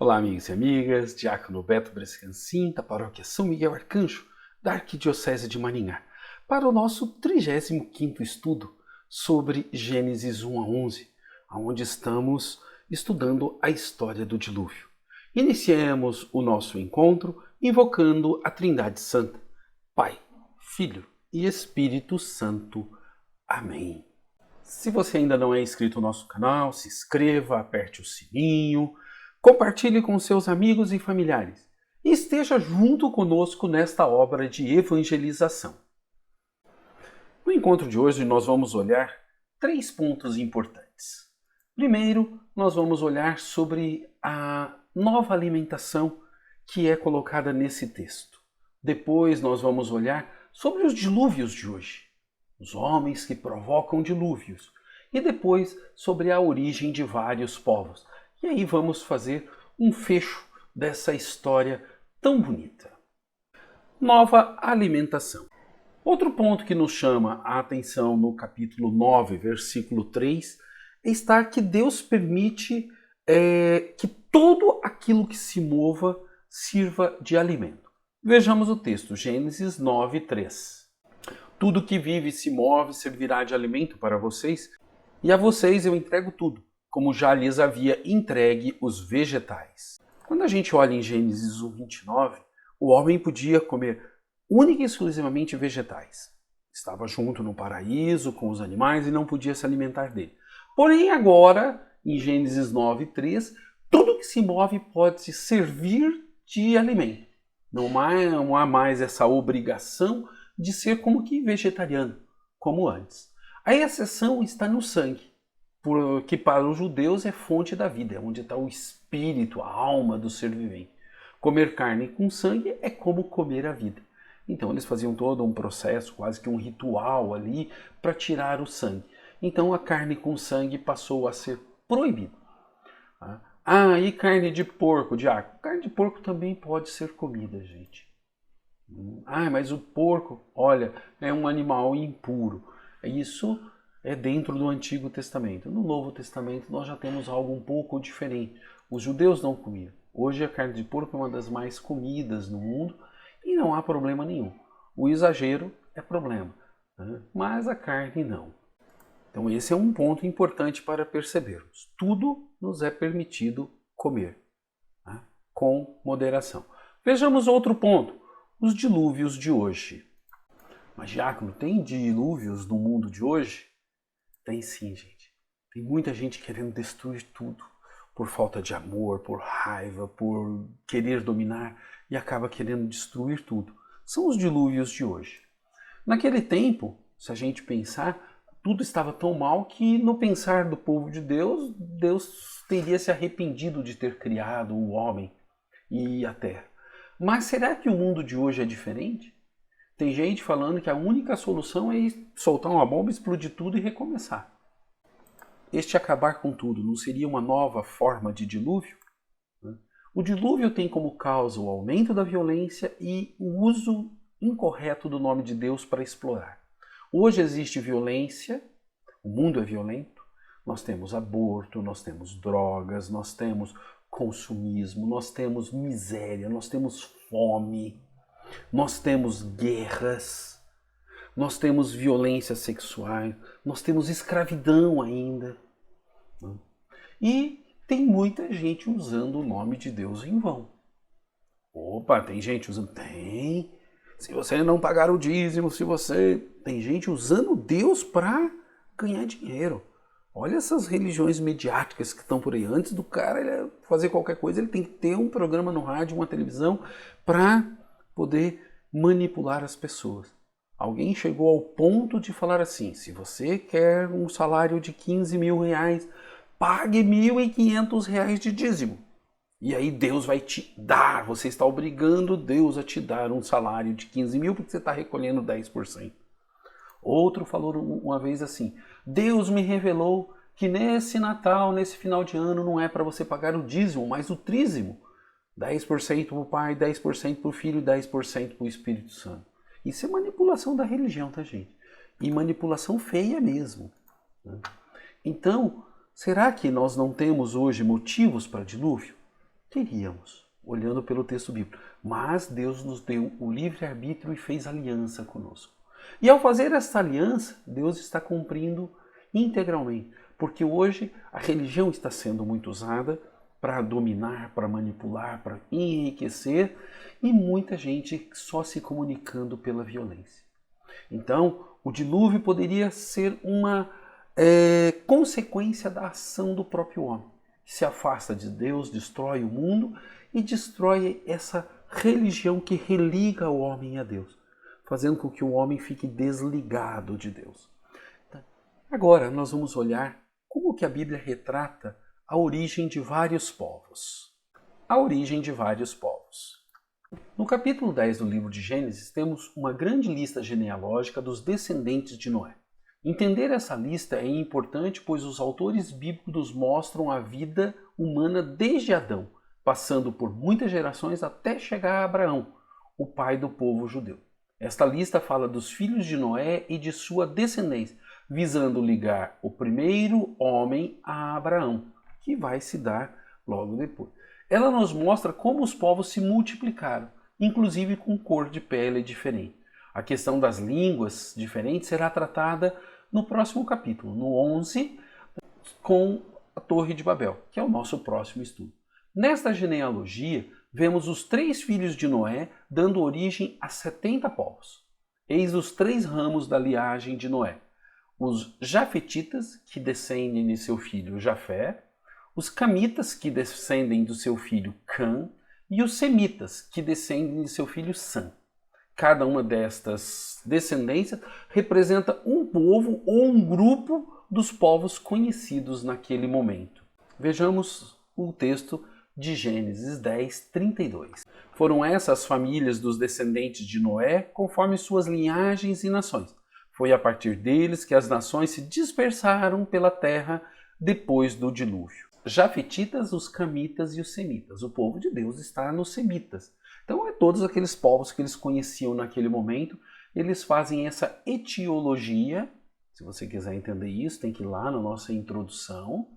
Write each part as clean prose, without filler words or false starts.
Olá, amigos e amigas, Diácono Beto Brescancin, da Paróquia São Miguel Arcanjo, da Arquidiocese de Maringá, para o nosso 35º estudo sobre Gênesis 1 a 11, onde estamos estudando a história do dilúvio. Iniciemos o nosso encontro invocando a Trindade Santa, Pai, Filho e Espírito Santo. Amém. Se você ainda não é inscrito no nosso canal, se inscreva, aperte o sininho, compartilhe com seus amigos e familiares e esteja junto conosco nesta obra de evangelização. No encontro de hoje nós vamos olhar 3 pontos importantes. Primeiro, nós vamos olhar sobre a nova alimentação que é colocada nesse texto. Depois nós vamos olhar sobre os dilúvios de hoje, os homens que provocam dilúvios, e depois sobre a origem de vários povos. E aí vamos fazer um fecho dessa história tão bonita. Nova alimentação. Outro ponto que nos chama a atenção no capítulo 9, versículo 3, está que Deus permite que tudo aquilo que se mova sirva de alimento. Vejamos o texto, Gênesis 9, 3. Tudo que vive e se move servirá de alimento para vocês, e a vocês eu entrego tudo, como já lhes havia entregue os vegetais. Quando a gente olha em Gênesis 1, 29, o homem podia comer única e exclusivamente vegetais. Estava junto no paraíso com os animais e não podia se alimentar dele. Porém, agora, em Gênesis 9, 3, tudo que se move pode se servir de alimento. Não há mais essa obrigação de ser como que vegetariano, como antes. A exceção está no sangue, porque para os judeus é fonte da vida, é onde está o espírito, a alma do ser vivente. Comer carne com sangue é como comer a vida. Então eles faziam todo um processo, quase que um ritual ali, para tirar o sangue. Então a carne com sangue passou a ser proibida. E carne de porco, diácono? Carne de porco também pode ser comida, gente. Mas o porco, olha, é um animal impuro. Isso é dentro do Antigo Testamento. No Novo Testamento nós já temos algo um pouco diferente. Os judeus não comiam. Hoje a carne de porco é uma das mais comidas no mundo e não há problema nenhum. O exagero é problema, mas a carne não. Então esse é um ponto importante para percebermos. Tudo nos é permitido comer, com moderação. Vejamos outro ponto, os dilúvios de hoje. Mas, diácono, tem dilúvios no mundo de hoje? Tem sim, gente. Tem muita gente querendo destruir tudo, por falta de amor, por raiva, por querer dominar e acaba querendo destruir tudo. São os dilúvios de hoje. Naquele tempo, se a gente pensar, tudo estava tão mal que no pensar do povo de Deus, Deus teria se arrependido de ter criado o homem e a terra. Mas será que o mundo de hoje é diferente? Tem gente falando que a única solução é soltar uma bomba, explodir tudo e recomeçar. Este acabar com tudo não seria uma nova forma de dilúvio? O dilúvio tem como causa o aumento da violência e o uso incorreto do nome de Deus para explorar. Hoje existe violência, o mundo é violento, nós temos aborto, nós temos drogas, nós temos consumismo, nós temos miséria, nós temos fome, nós temos guerras, nós temos violência sexual, nós temos escravidão ainda. E tem muita gente usando o nome de Deus em vão. Opa, tem gente usando? Tem. Se você não pagar o dízimo, tem gente usando Deus para ganhar dinheiro. Olha essas religiões mediáticas que estão por aí. Antes do cara fazer qualquer coisa, ele tem que ter um programa no rádio, uma televisão, para poder manipular as pessoas. Alguém chegou ao ponto de falar assim, se você quer um salário de 15 mil reais, pague 1.500 reais de dízimo. E aí Deus vai te dar, você está obrigando Deus a te dar um salário de 15 mil porque você está recolhendo 10%. Outro falou uma vez assim, Deus me revelou que nesse Natal, nesse final de ano, não é para você pagar o dízimo, mas o trízimo. 10% para o Pai, 10% para o Filho e 10% para o Espírito Santo. Isso é manipulação da religião, tá, gente? E manipulação feia mesmo. Então, será que nós não temos hoje motivos para dilúvio? Queríamos, olhando pelo texto bíblico. Mas Deus nos deu o livre-arbítrio e fez aliança conosco. E ao fazer essa aliança, Deus está cumprindo integralmente. Porque hoje a religião está sendo muito usada para dominar, para manipular, para enriquecer, e muita gente só se comunicando pela violência. Então, o dilúvio poderia ser uma consequência da ação do próprio homem. Se afasta de Deus, destrói o mundo e destrói essa religião que religa o homem a Deus, fazendo com que o homem fique desligado de Deus. Agora nós vamos olhar como que a Bíblia retrata a origem de vários povos. A origem de vários povos. No capítulo 10 do livro de Gênesis, temos uma grande lista genealógica dos descendentes de Noé. Entender essa lista é importante, pois os autores bíblicos nos mostram a vida humana desde Adão, passando por muitas gerações até chegar a Abraão, o pai do povo judeu. Esta lista fala dos filhos de Noé e de sua descendência, visando ligar o primeiro homem a Abraão, que vai se dar logo depois. Ela nos mostra como os povos se multiplicaram, inclusive com cor de pele diferente. A questão das línguas diferentes será tratada no próximo capítulo, no 11, com a Torre de Babel, que é o nosso próximo estudo. Nesta genealogia, vemos os 3 filhos de Noé dando origem a 70 povos. Eis os 3 ramos da linhagem de Noé. Os jafetitas, que descendem de seu filho Jafé, os camitas, que descendem do seu filho Cã, e os semitas, que descendem de seu filho Sam. Cada uma destas descendências representa um povo ou um grupo dos povos conhecidos naquele momento. Vejamos o texto de Gênesis 10, 32. Foram essas famílias dos descendentes de Noé, conforme suas linhagens e nações. Foi a partir deles que as nações se dispersaram pela terra depois do dilúvio. Jafetitas, os camitas e os semitas. O povo de Deus está nos semitas. Então, todos aqueles povos que eles conheciam naquele momento, eles fazem essa etiologia. Se você quiser entender isso, tem que ir lá na nossa introdução.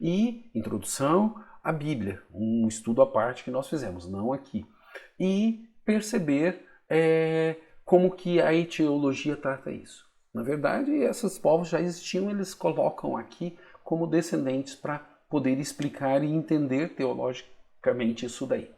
E introdução à Bíblia, um estudo à parte que nós fizemos, não aqui. E perceber como que a etiologia trata isso. Na verdade, esses povos já existiam, eles colocam aqui como descendentes para poder explicar e entender teologicamente isso daí.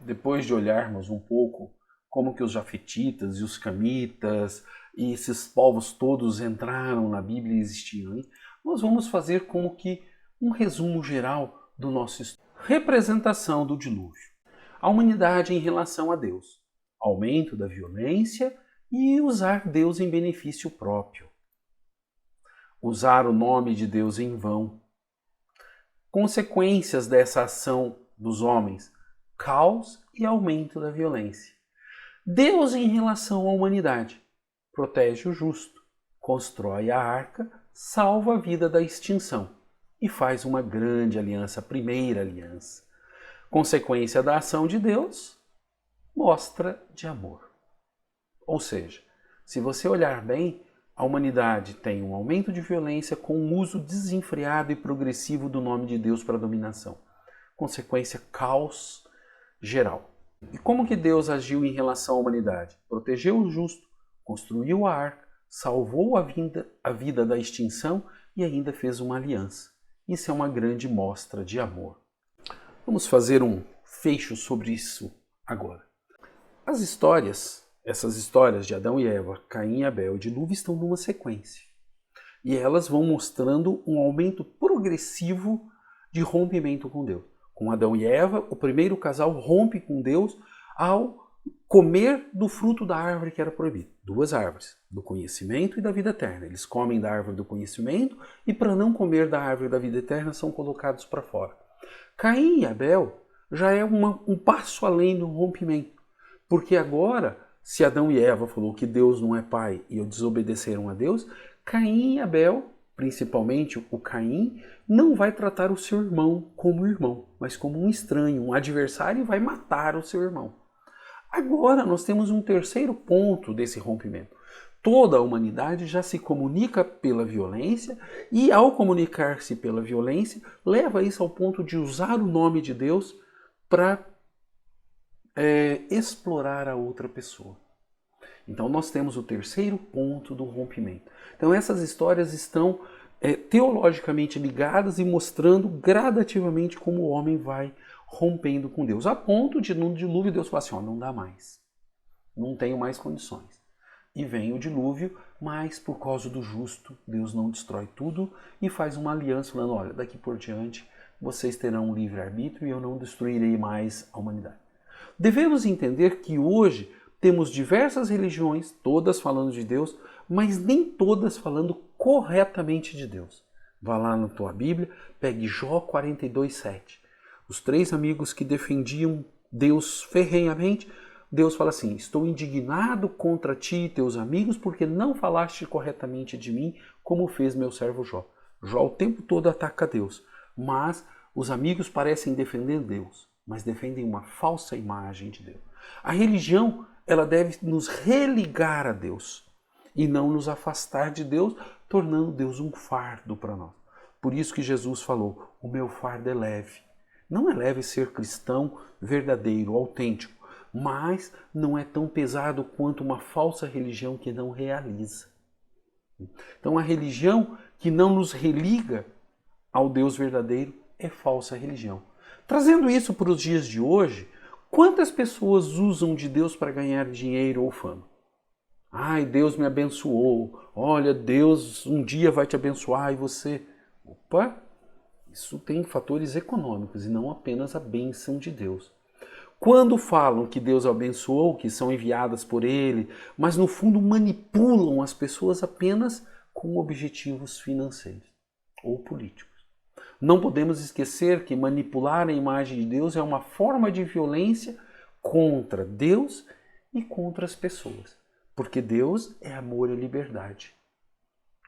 Depois de olharmos um pouco como que os jafetitas e os camitas e esses povos todos entraram na Bíblia e existiam, nós vamos fazer como que um resumo geral do nosso estudo. Representação do dilúvio. A humanidade em relação a Deus. Aumento da violência e usar Deus em benefício próprio. Usar o nome de Deus em vão. Consequências dessa ação dos homens. Caos e aumento da violência. Deus em relação à humanidade. Protege o justo. Constrói a arca. Salva a vida da extinção. E faz uma grande aliança, a primeira aliança. Consequência da ação de Deus, mostra de amor. Ou seja, se você olhar bem, a humanidade tem um aumento de violência com um uso desenfreado e progressivo do nome de Deus para a dominação. Consequência, caos geral. E como que Deus agiu em relação à humanidade? Protegeu o justo, construiu a arca, salvou a vida da extinção e ainda fez uma aliança. Isso é uma grande mostra de amor. Vamos fazer um fecho sobre isso agora. As histórias, essas histórias de Adão e Eva, Caim e Abel e dilúvio estão numa sequência. E elas vão mostrando um aumento progressivo de rompimento com Deus. Com Adão e Eva, o primeiro casal rompe com Deus ao comer do fruto da árvore que era proibido. 2 árvores, do conhecimento e da vida eterna. Eles comem da árvore do conhecimento e para não comer da árvore da vida eterna são colocados para fora. Caim e Abel já é um passo além do rompimento. Porque agora, se Adão e Eva falou que Deus não é pai e desobedeceram a Deus, Caim e Abel, principalmente o Caim, não vai tratar o seu irmão como irmão, mas como um estranho, um adversário, e vai matar o seu irmão. Agora nós temos um terceiro ponto desse rompimento. Toda a humanidade já se comunica pela violência e, ao comunicar-se pela violência, leva isso ao ponto de usar o nome de Deus para explorar a outra pessoa. Então nós temos o terceiro ponto do rompimento. Então essas histórias estão teologicamente ligadas e mostrando gradativamente como o homem vai rompendo com Deus. A ponto de, no dilúvio, Deus fala assim, ó, não dá mais. Não tenho mais condições. E vem o dilúvio, mas por causa do justo, Deus não destrói tudo e faz uma aliança falando, olha, daqui por diante vocês terão um livre-arbítrio e eu não destruirei mais a humanidade. Devemos entender que hoje temos diversas religiões, todas falando de Deus, mas nem todas falando corretamente de Deus. Vá lá na tua Bíblia, pegue Jó 42:7. Os 3 amigos que defendiam Deus ferrenhamente, Deus fala assim, estou indignado contra ti e teus amigos porque não falaste corretamente de mim como fez meu servo Jó. Jó o tempo todo ataca Deus, mas os amigos parecem defender Deus, mas defendem uma falsa imagem de Deus. A religião, ela deve nos religar a Deus e não nos afastar de Deus, tornando Deus um fardo para nós. Por isso que Jesus falou, o meu fardo é leve. Não é leve ser cristão verdadeiro, autêntico, mas não é tão pesado quanto uma falsa religião que não realiza. Então a religião que não nos religa ao Deus verdadeiro é falsa religião. Trazendo isso para os dias de hoje, quantas pessoas usam de Deus para ganhar dinheiro ou fama? Ai, Deus me abençoou. Olha, Deus um dia vai te abençoar e você... Opa! Isso tem fatores econômicos e não apenas a bênção de Deus. Quando falam que Deus abençoou, que são enviadas por Ele, mas no fundo manipulam as pessoas apenas com objetivos financeiros ou políticos. Não podemos esquecer que manipular a imagem de Deus é uma forma de violência contra Deus e contra as pessoas. Porque Deus é amor e liberdade.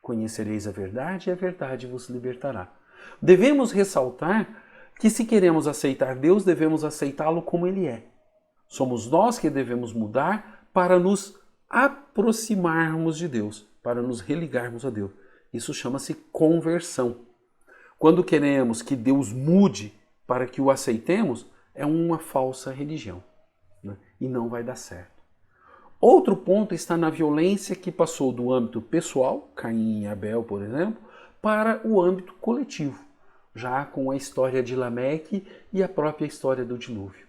Conhecereis a verdade e a verdade vos libertará. Devemos ressaltar que se queremos aceitar Deus, devemos aceitá-lo como Ele é. Somos nós que devemos mudar para nos aproximarmos de Deus, para nos religarmos a Deus. Isso chama-se conversão. Quando queremos que Deus mude para que o aceitemos, é uma falsa religião, né? E não vai dar certo. Outro ponto está na violência que passou do âmbito pessoal, Caim e Abel, por exemplo, para o âmbito coletivo, já com a história de Lameque e a própria história do dilúvio.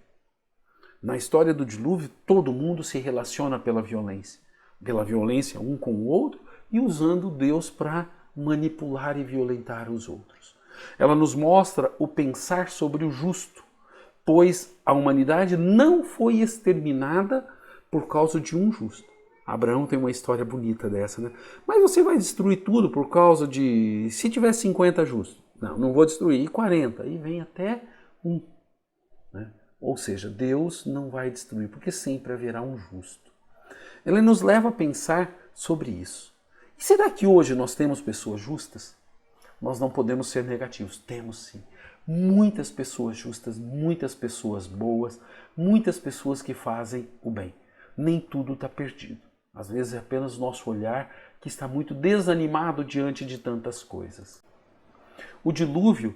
Na história do dilúvio, todo mundo se relaciona pela violência um com o outro e usando Deus para manipular e violentar os outros. Ela nos mostra o pensar sobre o justo, pois a humanidade não foi exterminada por causa de um justo. Abraão tem uma história bonita dessa, né? Mas você vai destruir tudo por causa de... Se tiver 50 justos. Não, não vou destruir. E 40. E vem até 1. Né? Ou seja, Deus não vai destruir, porque sempre haverá um justo. Ele nos leva a pensar sobre isso. E será que hoje nós temos pessoas justas? Nós não podemos ser negativos. Temos sim. Muitas pessoas justas, muitas pessoas boas, muitas pessoas que fazem o bem. Nem tudo está perdido. Às vezes é apenas o nosso olhar que está muito desanimado diante de tantas coisas. O dilúvio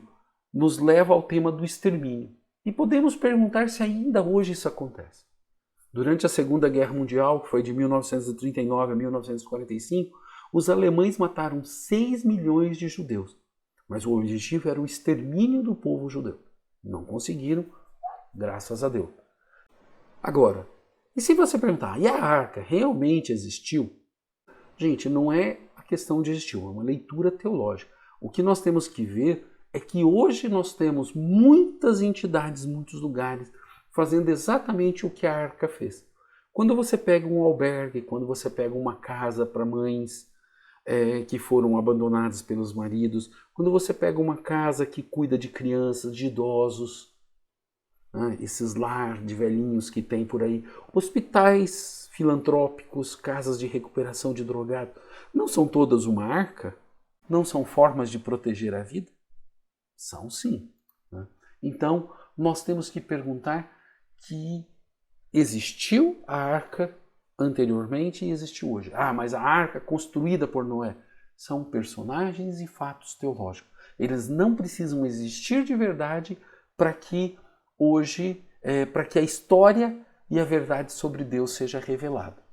nos leva ao tema do extermínio. E podemos perguntar se ainda hoje isso acontece. Durante a Segunda Guerra Mundial, que foi de 1939 a 1945, os alemães mataram 6 milhões de judeus. Mas o objetivo era o extermínio do povo judeu. Não conseguiram, graças a Deus. Agora, e se você perguntar, e a arca realmente existiu? Gente, não é a questão de existiu, é uma leitura teológica. O que nós temos que ver é que hoje nós temos muitas entidades, muitos lugares, fazendo exatamente o que a arca fez. Quando você pega um albergue, quando você pega uma casa para mães que foram abandonadas pelos maridos, quando você pega uma casa que cuida de crianças, de idosos, esses lar de velhinhos que tem por aí, hospitais filantrópicos, casas de recuperação de drogados, não são todas uma arca? Não são formas de proteger a vida? São sim. Né? Então, nós temos que perguntar que existiu a arca anteriormente e existiu hoje. Ah, mas a arca construída por Noé são personagens e fatos teológicos. Eles não precisam existir de verdade para que hoje, para que a história e a verdade sobre Deus seja revelada.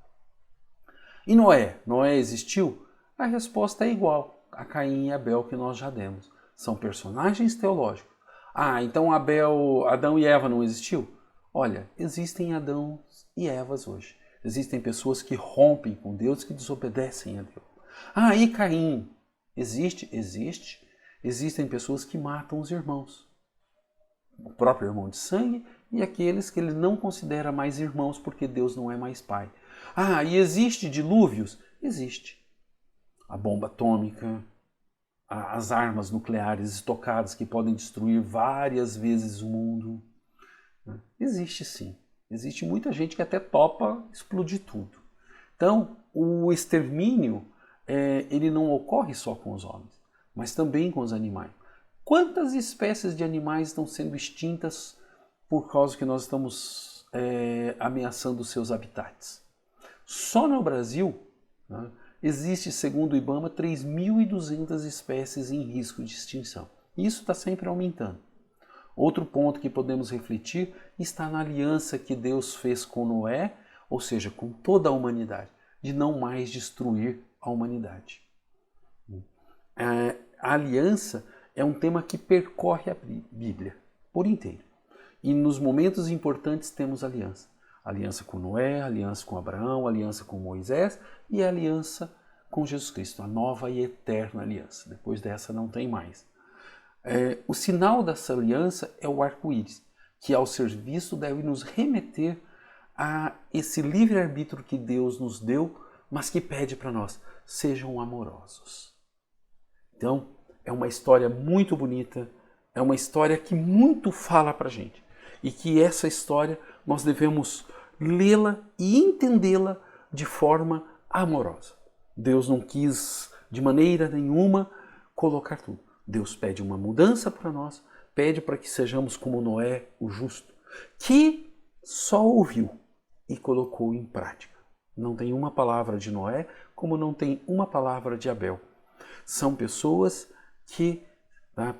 E Noé? Noé existiu? A resposta é igual a Caim e Abel que nós já demos. São personagens teológicos. Ah, então Adão e Eva não existiu? Olha, existem Adão e Evas hoje. Existem pessoas que rompem com Deus, que desobedecem a Deus. Ah, e Caim? Existe? Existe. Existem pessoas que matam os irmãos. O próprio irmão de sangue e aqueles que ele não considera mais irmãos porque Deus não é mais pai. Ah, e existe dilúvios? Existe. A bomba atômica, as armas nucleares estocadas que podem destruir várias vezes o mundo. Existe sim. Existe muita gente que até topa explodir tudo. Então, o extermínio, ele não ocorre só com os homens, mas também com os animais. Quantas espécies de animais estão sendo extintas por causa que nós estamos ameaçando seus habitats? Só no Brasil, né, existe, segundo o IBAMA, 3.200 espécies em risco de extinção. Isso está sempre aumentando. Outro ponto que podemos refletir está na aliança que Deus fez com Noé, ou seja, com toda a humanidade, de não mais destruir a humanidade. A aliança é um tema que percorre a Bíblia por inteiro. E nos momentos importantes temos aliança. Aliança com Noé, aliança com Abraão, aliança com Moisés e a aliança com Jesus Cristo, a nova e eterna aliança. Depois dessa não tem mais. O sinal dessa aliança é o arco-íris, que ao ser visto deve nos remeter a esse livre-arbítrio que Deus nos deu, mas que pede para nós, sejam amorosos. Então, é uma história muito bonita, é uma história que muito fala para a gente. E que essa história nós devemos lê-la e entendê-la de forma amorosa. Deus não quis de maneira nenhuma colocar tudo. Deus pede uma mudança para nós, pede para que sejamos como Noé, o justo, que só ouviu e colocou em prática. Não tem uma palavra de Noé, como não tem uma palavra de Abel. São pessoas que,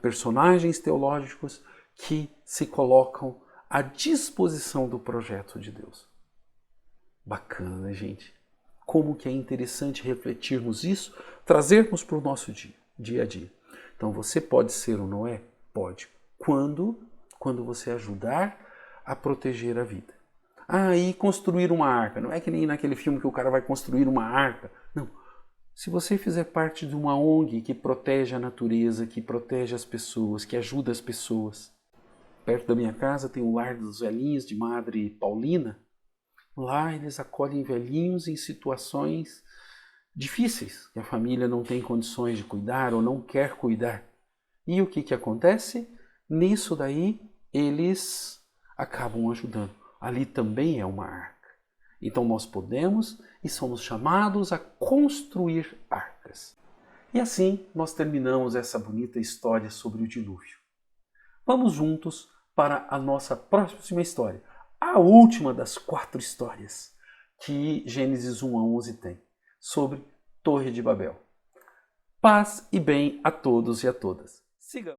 personagens teológicos que se colocam à disposição do projeto de Deus. Bacana, né, gente? Como que é interessante refletirmos isso, trazermos para o nosso dia a dia. Então você pode ser o Noé? Pode. Quando você ajudar a proteger a vida. Ah, e construir uma arca. Não é que nem naquele filme que o cara vai construir uma arca. Não. Se você fizer parte de uma ONG que protege a natureza, que protege as pessoas, que ajuda as pessoas. Perto da minha casa tem o Lar dos Velhinhos de Madre Paulina. Lá eles acolhem velhinhos em situações difíceis, que a família não tem condições de cuidar ou não quer cuidar. E o que acontece? Nisso daí, eles acabam ajudando. Ali também é uma arca. Então nós podemos e somos chamados a construir arcas. E assim nós terminamos essa bonita história sobre o dilúvio. Vamos juntos para a nossa próxima história, a última das 4 histórias que Gênesis 1 a 11 tem, sobre Torre de Babel. Paz e bem a todos e a todas. Siga!